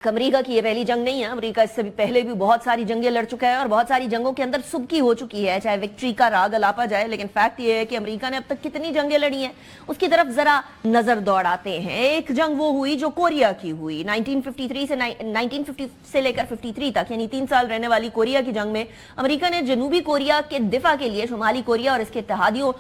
America की ये पहली जंग नहीं है। अमेरिका इससे भी पहले भी बहुत सारी जंगें लड़ चुका है और बहुत सारी जंगों के अंदर सुबकी हो चुकी है, चाहे विक्ट्री का राग अलापा जाए। लेकिन फैक्ट ये है कि अमेरिका ने अब तक कितनी जंगें लड़ी हैं उसकी तरफ जरा नजर दौड़ाते हैं। एक जंग वो हुई जो कोरिया की हुई 1950 से लेकर 53 तक, यानी 3 साल रहने वाली कोरिया की जंग में अमेरिका ने जनूबी कोरिया के दिफा के लिए शुमाली कोरिया और इसके इत्तेहादियों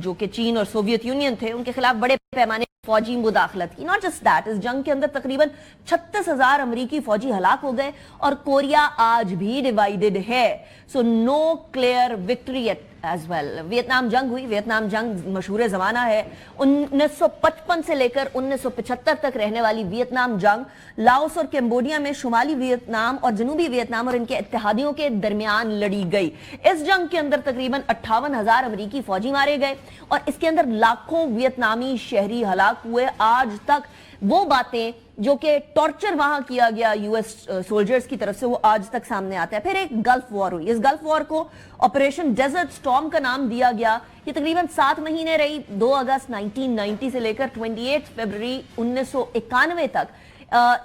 जो कि चीन और सोवियत यूनियन थे उनके खिलाफ बड़े पैमाने फौजी मुदाखलत की। नॉट जस्ट दैट, इस जंग के अंदर तकरीबन 36,000 अमरीकी फौजी हलाक हो गए और कोरिया आज भी डिवाइडेड है। So no clear victory as well. Vietnam जंग हुई। वियतनाम जंग मशहूर जमाना है। 1955 से लेकर 1975 तक रहने वाली वियतनाम जंग लाओस और कैम्बोडिया में शुमाली वियतनाम और जनूबी वियतनाम और इनके इत्तेहादियों के दरमियान लड़ी गई। इस जंग के अंदर तकरीबन 58,000 अमरीकी फौजी मारे गए और इसके अंदर लाखों वियतनामी शहरी हलाक हुए। आज तक वो बातें जो कि टॉर्चर वहां किया गया यूएस सोल्जर्स की तरफ से, वो आज तक सामने आता है। फिर एक गल्फ वॉर हुई। इस गल्फ वॉर को ऑपरेशन डेजर्ट स्टॉर्म का नाम दिया गया। ये तकरीबन 7 महीने रही। 2 अगस्त 1990 से लेकर 28 फरवरी 1991 तक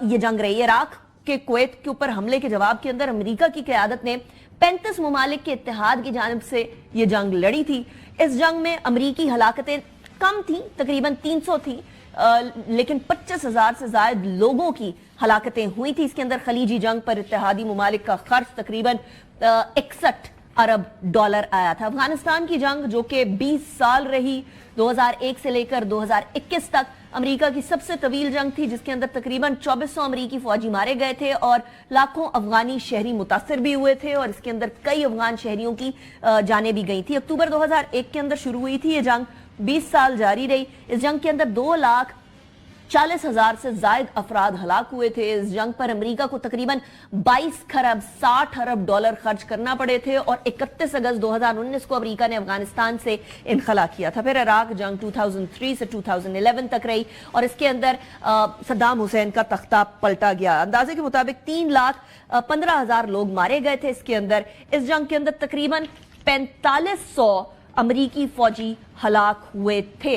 ये जंग रही। इराक के कुवैत के ऊपर हमले के जवाब के अंदर अमेरिका की क़यादत ने 35 ममालिक के इत्तेहाद की जानिब से ये जंग लड़ी थी। इस जंग में अमरीकी हलाकतें कम थी, तकरीबन 300 थी, लेकिन 25,000 से ज्यादा लोगों की हलाकतें हुई थी। इसके अंदर खलीजी जंग पर इत्तेहादी ममालिक का खर्च तकरीबन 61 अरब डॉलर आया था। अफगानिस्तान की जंग जो कि 20 साल रही, 2001 से लेकर 2021 तक, अमेरिका की सबसे तवील जंग थी जिसके अंदर तकरीबन 2400 अमरीकी फौजी मारे गए थे और लाखों अफगानी शहरी मुतासिर भी हुए थे और इसके अंदर कई अफगान शहरियों की जानें भी गई थी। अक्टूबर 2001 के अंदर शुरू हुई थी ये जंग, 20 साल जारी रही। इस जंग के अंदर 2,40,000 से ज्यादा अफराद हलाक हुए थे। इस जंग पर अमेरिका को तकरीबन 22 खरब 60 अरब डॉलर खर्च करना पड़े थे और 31 अगस्त 2019 को अमेरिका ने अफगानिस्तान से इनखला किया था। फिर इराक जंग 2003 से 2011 तक रही और इसके अंदर सद्दाम हुसैन का तख्ता पलटा गया। अंदाजे के मुताबिक 3,15,000 लोग मारे गए थे। इसके अंदर इस जंग के अंदर तकरीबन 4500 अमरीकी फौजी हलाक हुए थे।